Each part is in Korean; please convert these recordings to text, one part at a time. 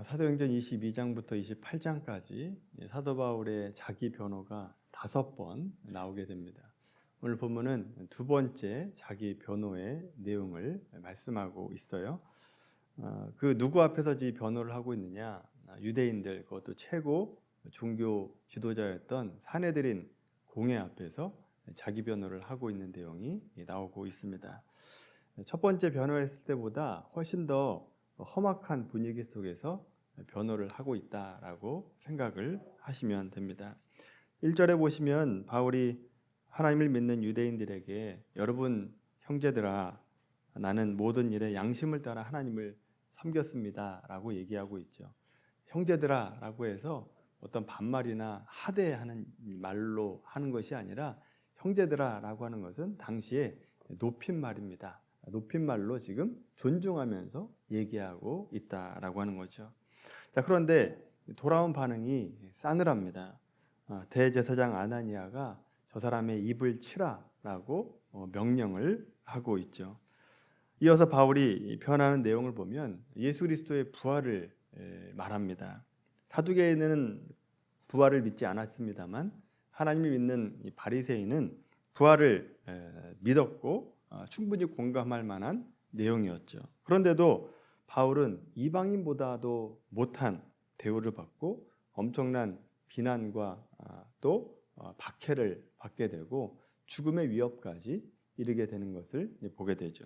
사도행전 22장부터 28장까지 사도 바울의 자기 변호가 5번 나오게 됩니다. 오늘 본문은 두 번째 자기 변호의 내용을 말씀하고 있어요. 그 누구 앞에서 이 변호를 하고 있느냐? 유대인들, 그것도 최고 종교 지도자였던 사내들인 공회 앞에서 자기 변호를 하고 있는 내용이 나오고 있습니다. 첫 번째 변호했을 때보다 훨씬 더 험악한 분위기 속에서 변호를 하고 있다라고 생각을 하시면 됩니다. 1절에 보시면 바울이 하나님을 믿는 유대인들에게 여러분 형제들아 나는 모든 일에 양심을 따라 하나님을 섬겼습니다 라고 얘기하고 있죠. 형제들아 라고 해서 어떤 반말이나 하대하는 말로 하는 것이 아니라 형제들아 라고 하는 것은 당시에 높임말입니다. 높임말로 지금 존중하면서 얘기하고 있다라고 하는 거죠. 자, 그런데 돌아온 반응이 싸늘합니다. 대제사장 아나니아가 저 사람의 입을 치라라고 명령을 하고 있죠. 이어서 바울이 변하는 내용을 보면 예수 그리스도의 부활을 말합니다. 사두개인은 부활을 믿지 않았습니다만 하나님을 믿는 바리새인은 부활을 믿었고 충분히 공감할 만한 내용이었죠. 그런데도 바울은 이방인보다도 못한 대우를 받고 엄청난 비난과 또 박해를 받게 되고 죽음의 위협까지 이르게 되는 것을 보게 되죠.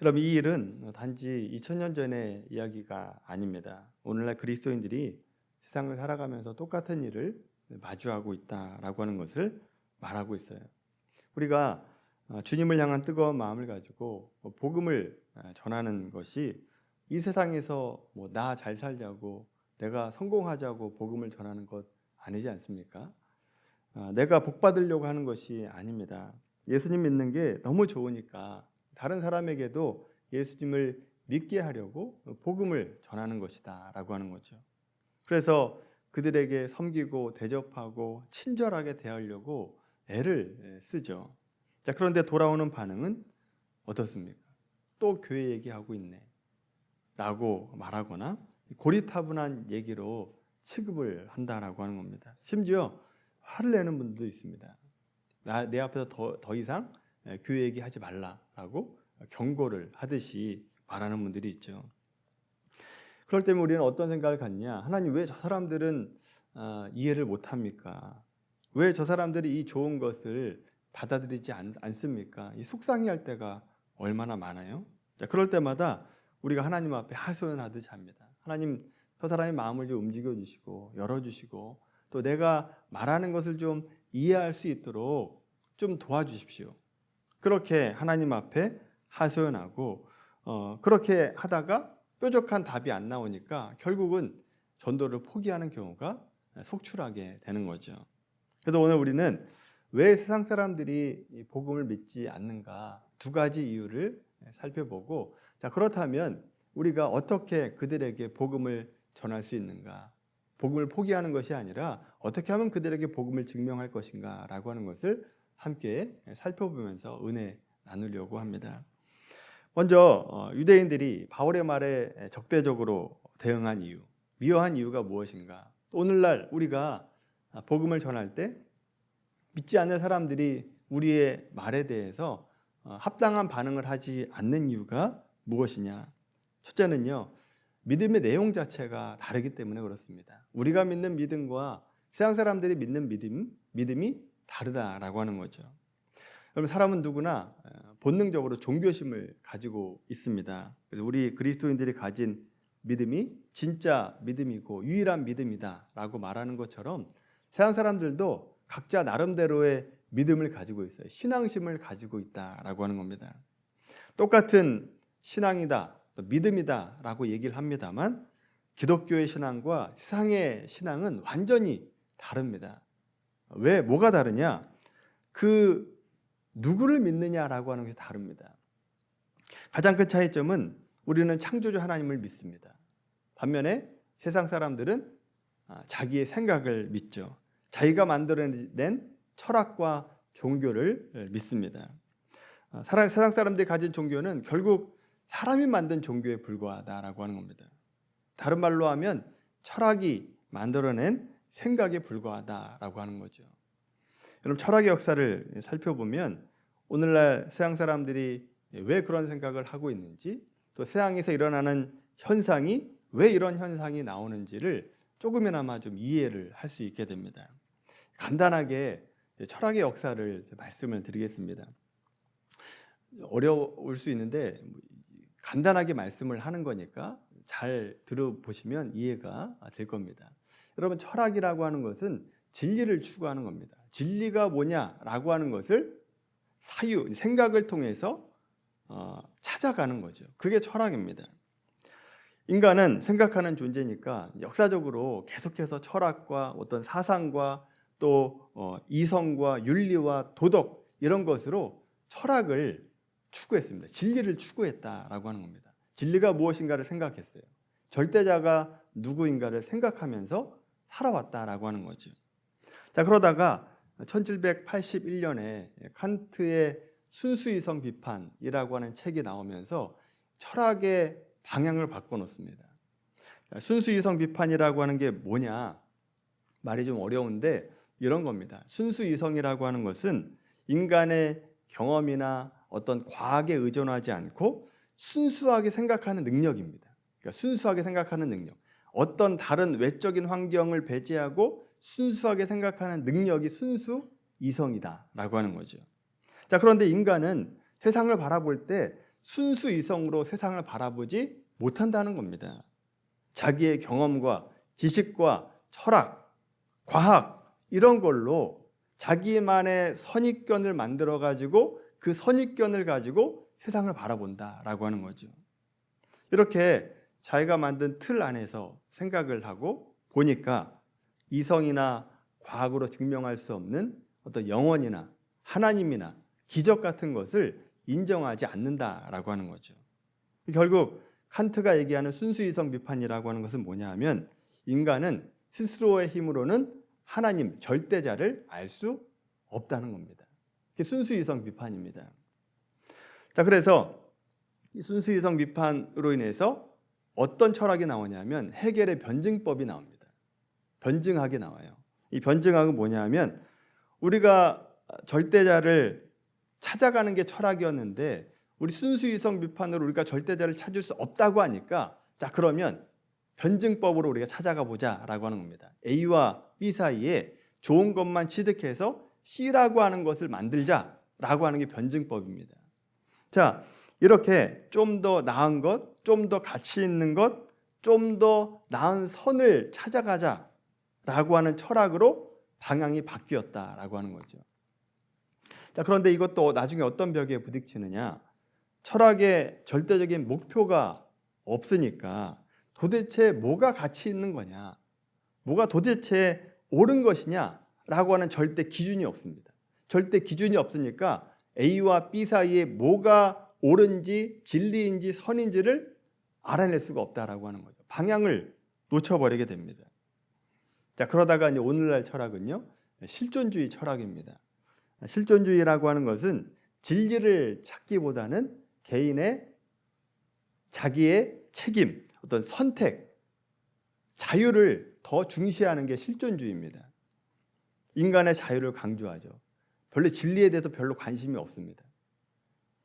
여러분, 이 일은 단지 2000년 전의 이야기가 아닙니다. 오늘날 그리스도인들이 세상을 살아가면서 똑같은 일을 마주하고 있다라고 하는 것을 말하고 있어요. 우리가 주님을 향한 뜨거운 마음을 가지고 복음을 전하는 것이 이 세상에서 나 잘 살자고 내가 성공하자고 복음을 전하는 것 아니지 않습니까? 내가 복 받으려고 하는 것이 아닙니다. 예수님 믿는 게 너무 좋으니까 다른 사람에게도 예수님을 믿게 하려고 복음을 전하는 것이다 라고 하는 거죠. 그래서 그들에게 섬기고 대접하고 친절하게 대하려고 애를 쓰죠. 자, 그런데 돌아오는 반응은 어떻습니까? 또 교회 얘기하고 있네 라고 말하거나 고리타분한 얘기로 취급을 한다라고 하는 겁니다. 심지어 화를 내는 분들도 있습니다. 내 앞에서 더 이상 교회 얘기하지 말라라고 경고를 하듯이 말하는 분들이 있죠. 그럴 때면 우리는 어떤 생각을 갖냐? 하나님 왜 저 사람들은 이해를 못합니까? 왜 저 사람들이 이 좋은 것을 받아들이지 않습니까? 이 속상해할 때가 얼마나 많아요? 자, 그럴 때마다 우리가 하나님 앞에 하소연하듯이 합니다. 하나님, 저 사람의 마음을 좀 움직여 주시고 열어주시고 또 내가 말하는 것을 좀 이해할 수 있도록 좀 도와주십시오. 그렇게 하나님 앞에 하소연하고 그렇게 하다가 뾰족한 답이 안 나오니까 결국은 전도를 포기하는 경우가 속출하게 되는 거죠. 그래서 오늘 우리는 왜 세상 사람들이 복음을 믿지 않는가 두 가지 이유를 살펴보고, 자, 그렇다면 우리가 어떻게 그들에게 복음을 전할 수 있는가, 복음을 포기하는 것이 아니라 어떻게 하면 그들에게 복음을 증명할 것인가 라고 하는 것을 함께 살펴보면서 은혜 나누려고 합니다. 먼저 유대인들이 바울의 말에 적대적으로 대응한 이유, 미워한 이유가 무엇인가? 오늘날 우리가 복음을 전할 때 믿지 않는 사람들이 우리의 말에 대해서 합당한 반응을 하지 않는 이유가 무엇이냐? 첫째는요, 믿음의 내용 자체가 다르기 때문에 그렇습니다. 우리가 믿는 믿음과 세상 사람들이 믿는 믿음이 다르다라고 하는 거죠. 여러분, 사람은 누구나 본능적으로 종교심을 가지고 있습니다. 그래서 우리 그리스도인들이 가진 믿음이 진짜 믿음이고 유일한 믿음이다라고 말하는 것처럼 세상 사람들도 각자 나름대로의 믿음을 가지고 있어요. 신앙심을 가지고 있다라고 하는 겁니다. 똑같은 신앙이다, 믿음이다라고 얘기를 합니다만 기독교의 신앙과 세상의 신앙은 완전히 다릅니다. 왜? 뭐가 다르냐? 그 누구를 믿느냐라고 하는 것이 다릅니다. 가장 큰 차이점은 우리는 창조주 하나님을 믿습니다. 반면에 세상 사람들은 자기의 생각을 믿죠. 자기가 만들어낸 철학과 종교를 믿습니다. 세상 사람들이 가진 종교는 결국 사람이 만든 종교에 불과하다라고 하는 겁니다. 다른 말로 하면 철학이 만들어낸 생각에 불과하다라고 하는 거죠. 여러분, 철학의 역사를 살펴보면 오늘날 서양 사람들이 왜 그런 생각을 하고 있는지, 또 서양에서 일어나는 현상이 왜 이런 현상이 나오는지를 조금이나마 좀 이해를 할 수 있게 됩니다. 간단하게 철학의 역사를 말씀을 드리겠습니다. 어려울 수 있는데 간단하게 말씀을 하는 거니까 잘 들어보시면 이해가 될 겁니다. 여러분, 철학이라고 하는 것은 진리를 추구하는 겁니다. 진리가 뭐냐라고 하는 것을 사유, 생각을 통해서 찾아가는 거죠. 그게 철학입니다. 인간은 생각하는 존재니까 역사적으로 계속해서 철학과 어떤 사상과 또 이성과 윤리와 도덕 이런 것으로 철학을 추구했습니다. 진리를 추구했다라고 하는 겁니다. 진리가 무엇인가를 생각했어요. 절대자가 누구인가를 생각하면서 살아왔다라고 하는 거죠. 자, 그러다가 1781년에 칸트의 순수이성 비판이라고 하는 책이 나오면서 철학의 방향을 바꿔놓습니다. 순수이성 비판이라고 하는 게 뭐냐? 말이 좀 어려운데 이런 겁니다. 순수이성이라고 하는 것은 인간의 경험이나 어떤 과학에 의존하지 않고 순수하게 생각하는 능력입니다. 그러니까 순수하게 생각하는 능력. 어떤 다른 외적인 환경을 배제하고 순수하게 생각하는 능력이 순수이성이다라고 하는 거죠. 자, 그런데 인간은 세상을 바라볼 때 순수이성으로 세상을 바라보지 못한다는 겁니다. 자기의 경험과 지식과 철학, 과학 이런 걸로 자기만의 선입견을 만들어 가지고 그 선입견을 가지고 세상을 바라본다라고 하는 거죠. 이렇게 자기가 만든 틀 안에서 생각을 하고 보니까 이성이나 과학으로 증명할 수 없는 어떤 영원이나 하나님이나 기적 같은 것을 인정하지 않는다라고 하는 거죠. 결국 칸트가 얘기하는 순수이성 비판이라고 하는 것은 뭐냐 하면 인간은 스스로의 힘으로는 하나님, 절대자를 알 수 없다는 겁니다. 그게 순수이성 비판입니다. 자, 그래서 이 순수이성 비판으로 인해서 어떤 철학이 나오냐면 해겔의 변증법이 나옵니다. 변증학이 나와요. 이 변증학은 뭐냐 하면 우리가 절대자를 찾아가는 게 철학이었는데 우리 순수이성 비판으로 우리가 절대자를 찾을 수 없다고 하니까 자, 그러면 변증법으로 우리가 찾아가 보자라고 하는 겁니다. A와 B 사이에 좋은 것만 취득해서 C라고 하는 것을 만들자라고 하는 게 변증법입니다. 자, 이렇게 좀 더 나은 것, 좀 더 가치 있는 것, 좀 더 나은 선을 찾아가자라고 하는 철학으로 방향이 바뀌었다라고 하는 거죠. 자, 그런데 이것도 나중에 어떤 벽에 부딪히느냐? 철학의 절대적인 목표가 없으니까 도대체 뭐가 가치 있는 거냐? 뭐가 도대체 옳은 것이냐라고 하는 절대 기준이 없습니다. 절대 기준이 없으니까 A와 B 사이에 뭐가 옳은지 진리인지 선인지를 알아낼 수가 없다라고 하는 거죠. 방향을 놓쳐버리게 됩니다. 자, 그러다가 이제 오늘날 철학은요, 실존주의 철학입니다. 실존주의라고 하는 것은 진리를 찾기보다는 개인의 자기의 책임, 어떤 선택, 자유를 더 중시하는 게 실존주의입니다. 인간의 자유를 강조하죠. 별로 진리에 대해서 별로 관심이 없습니다.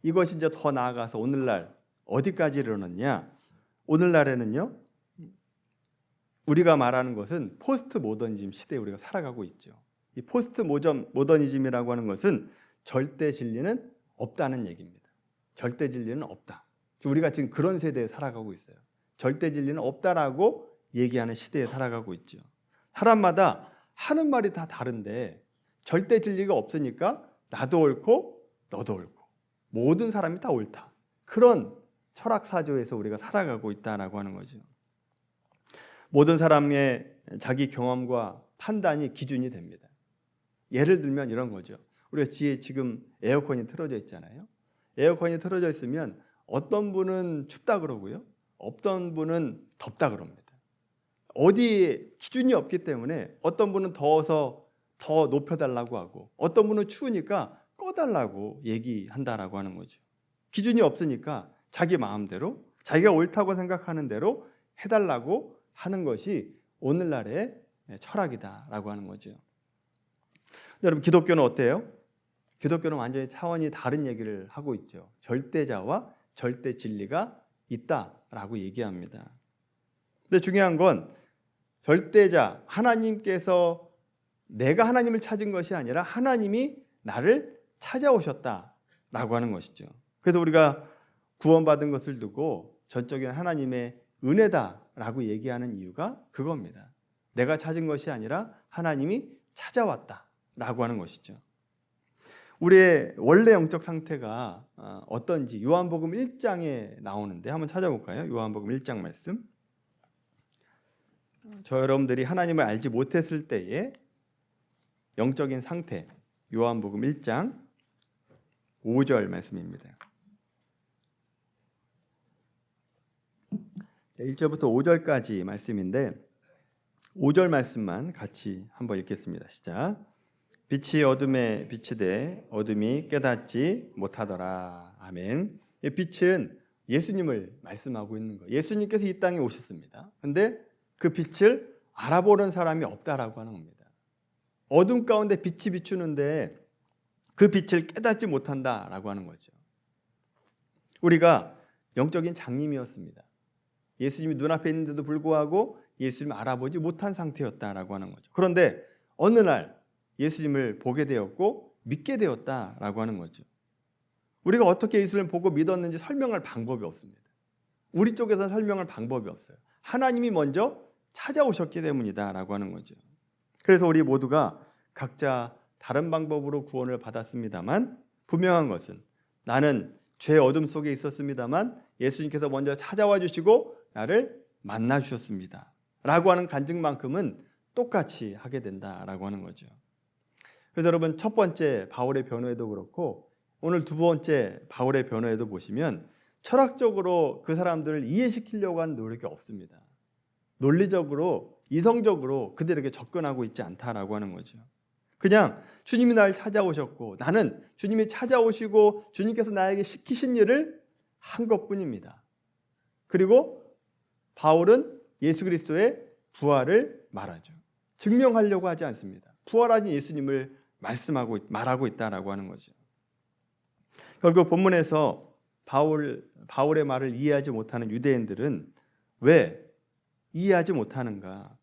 이것이 이제 더 나아가서 오늘날 어디까지 이르렀냐? 오늘날에는요, 우리가 말하는 것은 포스트 모더니즘 시대에 우리가 살아가고 있죠. 이 포스트 모더니즘이라고 하는 것은 절대 진리는 없다는 얘기입니다. 절대 진리는 없다. 우리가 지금 그런 세대에 살아가고 있어요. 절대 진리는 없다라고 얘기하는 시대에 살아가고 있죠. 사람마다 하는 말이 다 다른데 절대 진리가 없으니까 나도 옳고 너도 옳고 모든 사람이 다 옳다. 그런 철학 사조에서 우리가 살아가고 있다라고 하는 거죠. 모든 사람의 자기 경험과 판단이 기준이 됩니다. 예를 들면 이런 거죠. 우리가 뒤에 지금 에어컨이 틀어져 있잖아요. 에어컨이 틀어져 있으면 어떤 분은 춥다 그러고요. 어떤 분은 덥다 그럽니다. 어디에 기준이 없기 때문에 어떤 분은 더워서 더 높여달라고 하고 어떤 분은 추우니까 꺼달라고 얘기한다라고 하는 거죠. 기준이 없으니까 자기 마음대로 자기가 옳다고 생각하는 대로 해달라고 하는 것이 오늘날의 철학이다라고 하는 거죠. 여러분, 기독교는 어때요? 기독교는 완전히 차원이 다른 얘기를 하고 있죠. 절대자와 절대 진리가 있다라고 얘기합니다. 근데 중요한 건 절대자, 하나님께서 내가 하나님을 찾은 것이 아니라 하나님이 나를 찾아오셨다라고 하는 것이죠. 그래서 우리가 구원받은 것을 두고 전적인 하나님의 은혜다라고 얘기하는 이유가 그겁니다. 내가 찾은 것이 아니라 하나님이 찾아왔다라고 하는 것이죠. 우리의 원래 영적 상태가 어떤지 요한복음 1장에 나오는데 한번 찾아볼까요? 요한복음 1장 말씀. 저 여러분들이 하나님을 알지 못했을 때의 영적인 상태, 요한복음 1장 5절 말씀입니다. 1절부터 5절까지 말씀인데 5절 말씀만 같이 한번 읽겠습니다. 시작. 빛이 어둠에 비치되 어둠이 깨닫지 못하더라. 아멘. 이 빛은 예수님을 말씀하고 있는 거예요. 예수님께서 이 땅에 오셨습니다. 그런데 그 빛을 알아보는 사람이 없다라고 하는 겁니다. 어둠 가운데 빛이 비추는데 그 빛을 깨닫지 못한다라고 하는 거죠. 우리가 영적인 장님이었습니다. 예수님이 눈앞에 있는데도 불구하고 예수님을 알아보지 못한 상태였다라고 하는 거죠. 그런데 어느 날 예수님을 보게 되었고 믿게 되었다라고 하는 거죠. 우리가 어떻게 예수님을 보고 믿었는지 설명할 방법이 없습니다. 우리 쪽에서 설명할 방법이 없어요. 하나님이 먼저 찾아오셨기 때문이다라고 하는 거죠. 그래서 우리 모두가 각자 다른 방법으로 구원을 받았습니다만 분명한 것은 나는 죄 어둠 속에 있었습니다만 예수님께서 먼저 찾아와 주시고 나를 만나 주셨습니다. 라고 하는 간증만큼은 똑같이 하게 된다라고 하는 거죠. 그래서 여러분, 첫 번째 바울의 변호에도 그렇고 오늘 두 번째 바울의 변호에도 보시면 철학적으로 그 사람들을 이해시키려고 하는 노력이 없습니다. 논리적으로 이성적으로 그들에게 접근하고 있지 않다라고 하는 거죠. 그냥 주님이 나를 찾아오셨고 나는 주님이 찾아오시고 주님께서 나에게 시키신 일을 한 것뿐입니다. 그리고 바울은 예수 그리스도의 부활을 말하죠. 증명하려고 하지 않습니다. 부활하신 예수님을 말하고 있다라고 하는 거죠. 결국 본문에서 바울의 말을 이해하지 못하는 유대인들은 왜 이해하지 못하는가?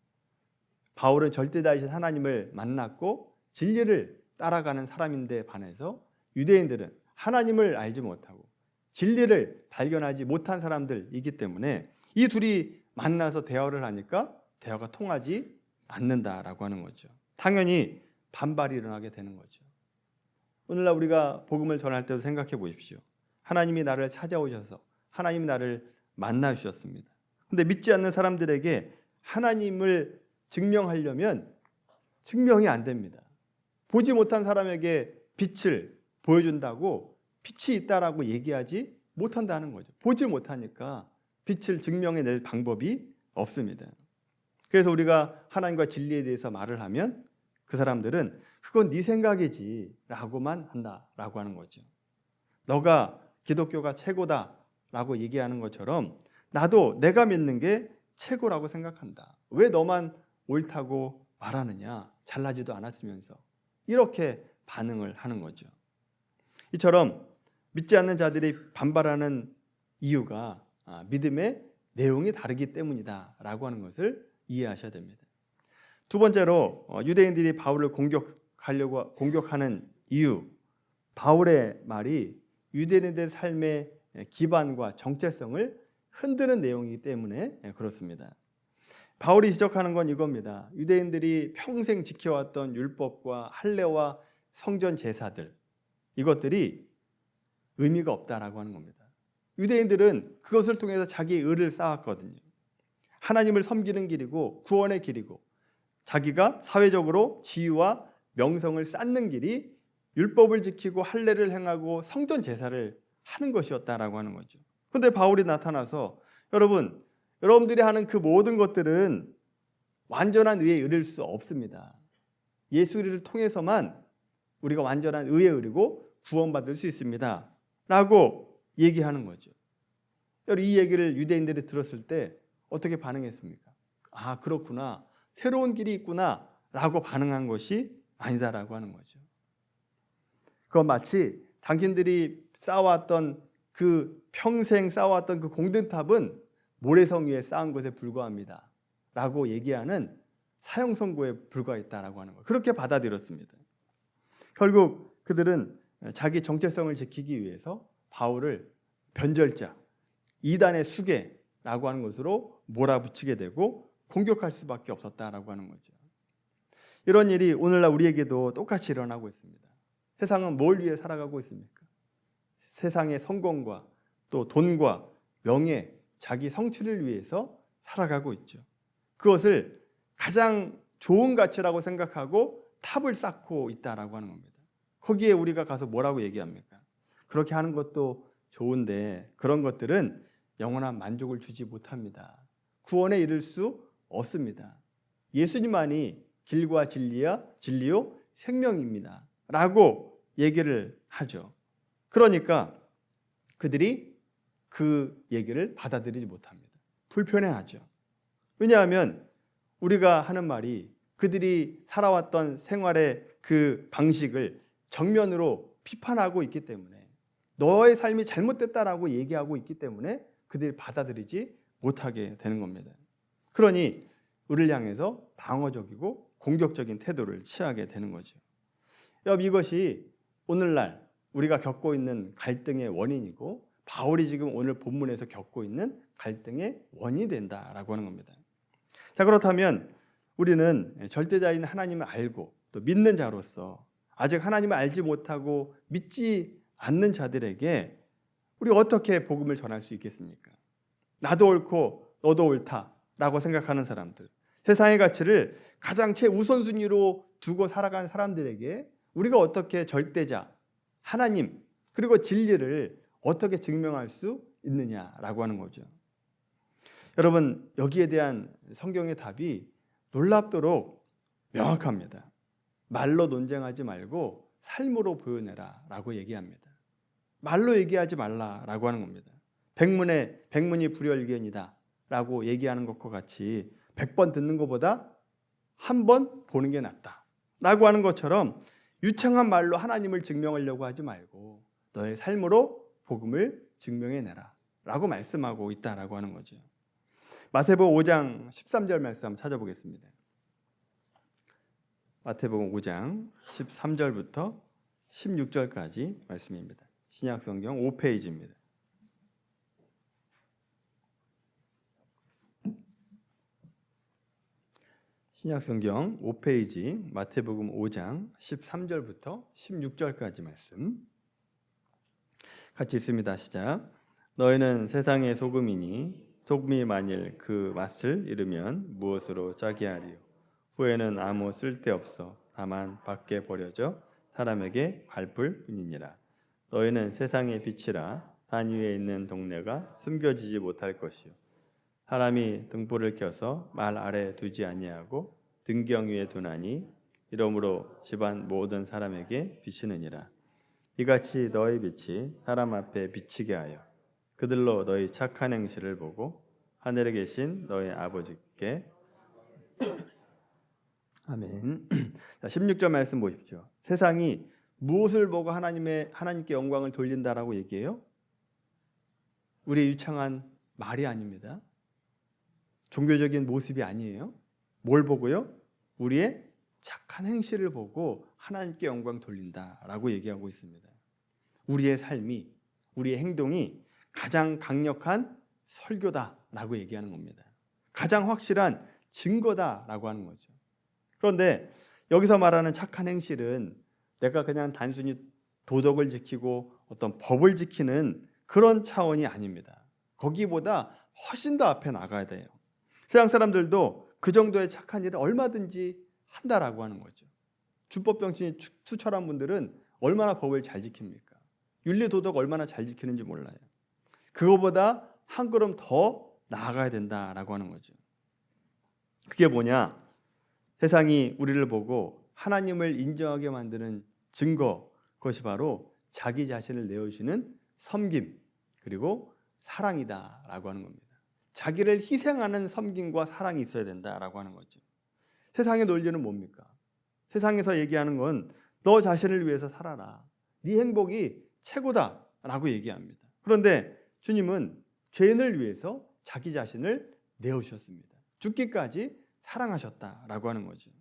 바울은 절대자이신 하나님을 만났고 진리를 따라가는 사람인데 반해서 유대인들은 하나님을 알지 못하고 진리를 발견하지 못한 사람들이기 때문에 이 둘이 만나서 대화를 하니까 대화가 통하지 않는다라고 하는 거죠. 당연히 반발이 일어나게 되는 거죠. 오늘날 우리가 복음을 전할 때도 생각해 보십시오. 하나님이 나를 찾아오셔서 하나님이 나를 만나 주셨습니다. 그런데 믿지 않는 사람들에게 하나님을 증명하려면 증명이 안 됩니다. 보지 못한 사람에게 빛을 보여준다고 빛이 있다라고 얘기하지 못한다는 거죠. 보지 못하니까 빛을 증명해낼 방법이 없습니다. 그래서 우리가 하나님과 진리에 대해서 말을 하면 그 사람들은 그건 네 생각이지 라고만 한다라고 하는 거죠. 너가 기독교가 최고다라고 얘기하는 것처럼 나도 내가 믿는 게 최고라고 생각한다. 왜 너만 옳다고 말하느냐? 잘나지도 않았으면서 이렇게 반응을 하는 거죠. 이처럼 믿지 않는 자들이 반발하는 이유가 믿음의 내용이 다르기 때문이다라고 하는 것을 이해하셔야 됩니다. 두 번째로 유대인들이 바울을 공격하는 이유, 바울의 말이 유대인들의 삶의 기반과 정체성을 흔드는 내용이기 때문에 그렇습니다. 바울이 지적하는 건 이겁니다. 유대인들이 평생 지켜왔던 율법과 할례와 성전 제사들, 이것들이 의미가 없다라고 하는 겁니다. 유대인들은 그것을 통해서 자기의 의를 쌓았거든요. 하나님을 섬기는 길이고 구원의 길이고 자기가 사회적으로 지위와 명성을 쌓는 길이 율법을 지키고 할례를 행하고 성전 제사를 하는 것이었다라고 하는 거죠. 그런데 바울이 나타나서 여러분들이 하는 그 모든 것들은 완전한 의에 이를 수 없습니다. 예수를 통해서만 우리가 완전한 의에 이르고 구원받을 수 있습니다. 라고 얘기하는 거죠. 이 얘기를 유대인들이 들었을 때 어떻게 반응했습니까? 아, 그렇구나. 새로운 길이 있구나 라고 반응한 것이 아니다라고 하는 거죠. 그건 마치 당신들이 쌓아왔던 평생 쌓아왔던 그 공든탑은 모래성 위에 쌓은 것에 불과합니다 라고 얘기하는 사형선고에 불과했다라고 하는 거예요. 그렇게 받아들였습니다. 결국 그들은 자기 정체성을 지키기 위해서 바울을 변절자, 이단의 수괴라고 하는 것으로 몰아붙이게 되고 공격할 수밖에 없었다라고 하는 거죠. 이런 일이 오늘날 우리에게도 똑같이 일어나고 있습니다. 세상은 뭘 위해 살아가고 있습니까? 세상의 성공과 또 돈과 명예, 자기 성취를 위해서 살아가고 있죠. 그것을 가장 좋은 가치라고 생각하고 탑을 쌓고 있다라고 하는 겁니다. 거기에 우리가 가서 뭐라고 얘기합니까? 그렇게 하는 것도 좋은데 그런 것들은 영원한 만족을 주지 못합니다. 구원에 이를 수 없습니다. 예수님만이 길과 진리요 생명입니다 라고 얘기를 하죠. 그러니까 그들이 그 얘기를 받아들이지 못합니다. 불편해하죠. 왜냐하면 우리가 하는 말이 그들이 살아왔던 생활의 그 방식을 정면으로 비판하고 있기 때문에, 너의 삶이 잘못됐다라고 얘기하고 있기 때문에 그들이 받아들이지 못하게 되는 겁니다. 그러니 우리를 향해서 방어적이고 공격적인 태도를 취하게 되는 거죠. 여러분, 이것이 오늘날 우리가 겪고 있는 갈등의 원인이고 바울이 지금 오늘 본문에서 겪고 있는 갈등의 원인이 된다라고 하는 겁니다. 자, 그렇다면 우리는 절대자인 하나님을 알고 또 믿는 자로서 아직 하나님을 알지 못하고 믿지 않는 자들에게 우리 어떻게 복음을 전할 수 있겠습니까? 나도 옳고 너도 옳다라고 생각하는 사람들, 세상의 가치를 가장 최우선순위로 두고 살아가는 사람들에게 우리가 어떻게 절대자, 하나님, 그리고 진리를 어떻게 증명할 수 있느냐라고 하는 거죠. 여러분, 여기에 대한 성경의 답이 놀랍도록 명확합니다. 말로 논쟁하지 말고 삶으로 보여내라 라고 얘기합니다. 말로 얘기하지 말라라고 하는 겁니다. 백문이 불여일견이다 라고 얘기하는 것과 같이 100번 듣는 것보다 한 번 보는 게 낫다 라고 하는 것처럼 유창한 말로 하나님을 증명하려고 하지 말고 너의 삶으로 복음을 증명해내라 라고 말씀하고 있다라고 하는 거죠. 마태복음 5장 13절 말씀 찾아보겠습니다. 마태복음 5장 13절부터 16절까지 말씀입니다. 신약성경 5페이지입니다. 신약성경 5페이지 마태복음 5장 13절부터 16절까지 말씀 같이 읽습니다. 시작. 너희는 세상의 소금이니 소금이 만일 그 맛을 잃으면 무엇으로 짜게 하리요? 후에는 아무 쓸데없어 다만 밖에 버려져 사람에게 밟을 뿐이니라. 너희는 세상의 빛이라. 산 위에 있는 동네가 숨겨지지 못할 것이요 사람이 등불을 켜서 말 아래 두지 아니하고 등경 위에 두나니 이러므로 집안 모든 사람에게 비치느니라. 이같이 너희 빛이 사람 앞에 비치게 하여 그들로 너희 착한 행실을 보고 하늘에 계신 너희 아버지께 아멘. 자, 16절 말씀 보십시오. 세상이 무엇을 보고 하나님께 영광을 돌린다라고 얘기해요? 우리의 유창한 말이 아닙니다. 종교적인 모습이 아니에요. 뭘 보고요? 우리의 착한 행실을 보고 하나님께 영광 돌린다라고 얘기하고 있습니다. 우리의 삶이, 우리의 행동이 가장 강력한 설교다라고 얘기하는 겁니다. 가장 확실한 증거다라고 하는 거죠. 그런데 여기서 말하는 착한 행실은 내가 그냥 단순히 도덕을 지키고 어떤 법을 지키는 그런 차원이 아닙니다. 거기보다 훨씬 더 앞에 나가야 돼요. 세상 사람들도 그 정도의 착한 일을 얼마든지 한다라고 하는 거죠. 주법병신이 투철한 분들은 얼마나 법을 잘 지킵니까? 윤리도덕 얼마나 잘 지키는지 몰라요. 그거보다 한 걸음 더 나아가야 된다라고 하는 거죠. 그게 뭐냐? 세상이 우리를 보고 하나님을 인정하게 만드는 증거, 그것이 바로 자기 자신을 내어주시는 섬김 그리고 사랑이다라고 하는 겁니다. 자기를 희생하는 섬김과 사랑이 있어야 된다라고 하는 거죠. 세상의 논리는 뭡니까? 세상에서 얘기하는 건 너 자신을 위해서 살아라. 네 행복이 최고다라고 얘기합니다. 그런데 주님은 죄인을 위해서 자기 자신을 내어주셨습니다. 죽기까지 사랑하셨다라고 하는 거죠.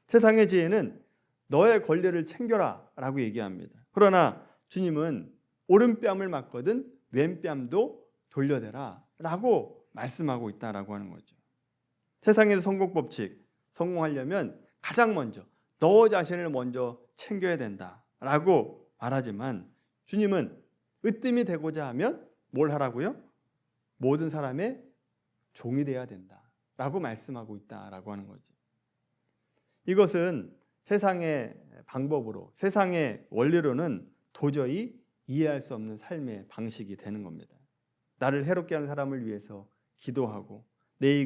세상의 지혜는 너의 권리를 챙겨라 라고 얘기합니다. 그러나 주님은 오른뺨을 맞거든 왼뺨도 돌려대라 라고 말씀하고 있다라고 하는 거죠. 세상에서 성공 법칙, 성공하려면 가장 먼저 너 자신을 먼저 챙겨야 된다라고 말하지만 주님은 으뜸이 되고자 하면 뭘 하라고요? 모든 사람의 종이 되어야 된다라고 말씀하고 있다라고 하는 거죠. 이것은 세상의 방법으로, 세상의 원리로는 도저히 이해할 수 없는 삶의 방식이 되는 겁니다. 나를 해롭게 하는 사람을 위해서 기도하고 내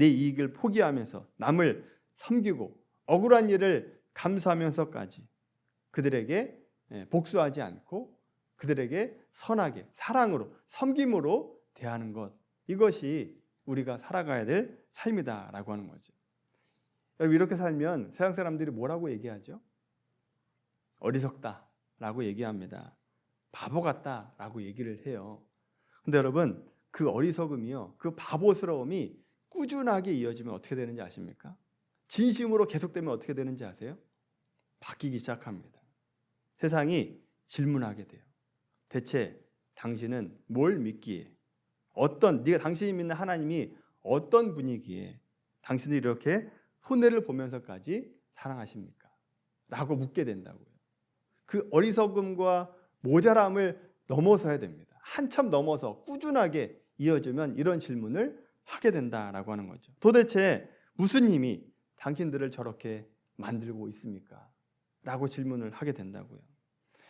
이익을 포기하면서 남을 섬기고 억울한 일을 감수하면서까지 그들에게 복수하지 않고 그들에게 선하게 사랑으로 섬김으로 대하는 것, 이것이 우리가 살아가야 될 삶이다라고 하는 거죠. 여러분, 이렇게 살면 세상 사람들이 뭐라고 얘기하죠? 어리석다라고 얘기합니다. 바보 같다라고 얘기를 해요. 근데 여러분, 그 어리석음이요, 그 바보스러움이 꾸준하게 이어지면 어떻게 되는지 아십니까? 진심으로 계속되면 어떻게 되는지 아세요? 바뀌기 시작합니다. 세상이 질문하게 돼요. 대체 당신은 뭘 믿기에, 당신이 믿는 하나님이 어떤 분이기에 당신이 이렇게 손해를 보면서까지 사랑하십니까? 라고 묻게 된다고요. 그 어리석음과 모자람을 넘어서야 됩니다. 한참 넘어서 꾸준하게 이어지면 이런 질문을 하게 된다라고 하는 거죠. 도대체 무슨 힘이 당신들을 저렇게 만들고 있습니까? 라고 질문을 하게 된다고요.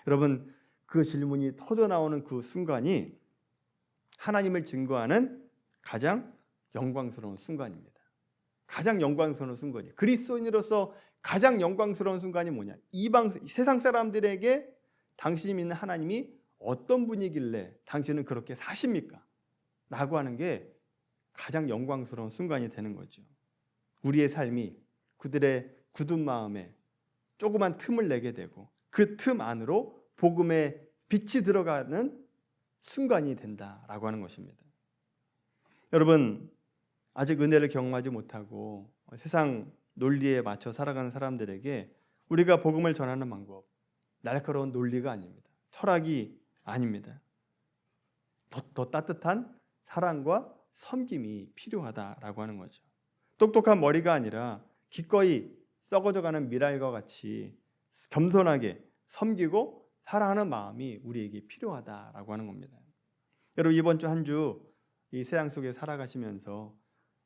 여러분, 그 질문이 터져나오는 그 순간이 하나님을 증거하는 가장 영광스러운 순간입니다. 가장 영광스러운 순간이, 그리스도인으로서 가장 영광스러운 순간이 뭐냐? 세상 사람들에게 당신이 믿는 하나님이 어떤 분이길래 당신은 그렇게 사십니까? 라고 하는 게 가장 영광스러운 순간이 되는 거죠. 우리의 삶이 그들의 굳은 마음에 조그만 틈을 내게 되고 그 틈 안으로 복음의 빛이 들어가는 순간이 된다라고 하는 것입니다. 여러분, 아직 은혜를 경험하지 못하고 세상 논리에 맞춰 살아가는 사람들에게 우리가 복음을 전하는 방법, 날카로운 논리가 아닙니다. 철학이 아닙니다. 더 따뜻한 사랑과 섬김이 필요하다라고 하는 거죠. 똑똑한 머리가 아니라 기꺼이 썩어져가는 미랄과 같이 겸손하게 섬기고 사랑하는 마음이 우리에게 필요하다라고 하는 겁니다. 여러분, 이번 주 한 주 이 세상 속에 살아가시면서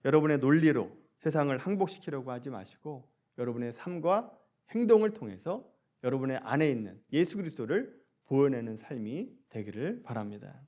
여러분의 논리로 세상을 항복시키려고 하지 마시고 여러분의 삶과 행동을 통해서 여러분의 안에 있는 예수 그리스도를 보여내는 삶이 되기를 바랍니다.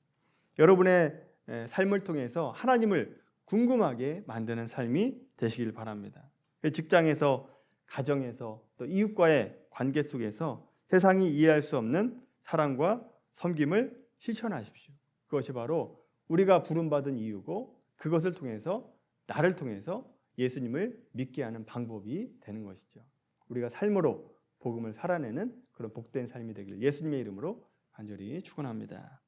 여러분의 삶을 통해서 하나님을 궁금하게 만드는 삶이 되시길 바랍니다. 직장에서, 가정에서, 또 이웃과의 관계 속에서 세상이 이해할 수 없는 사랑과 섬김을 실천하십시오. 그것이 바로 우리가 부름받은 이유고 그것을 통해서, 나를 통해서 예수님을 믿게 하는 방법이 되는 것이죠. 우리가 삶으로 복음을 살아내는 그런 복된 삶이 되기를 예수님의 이름으로 간절히 축원합니다.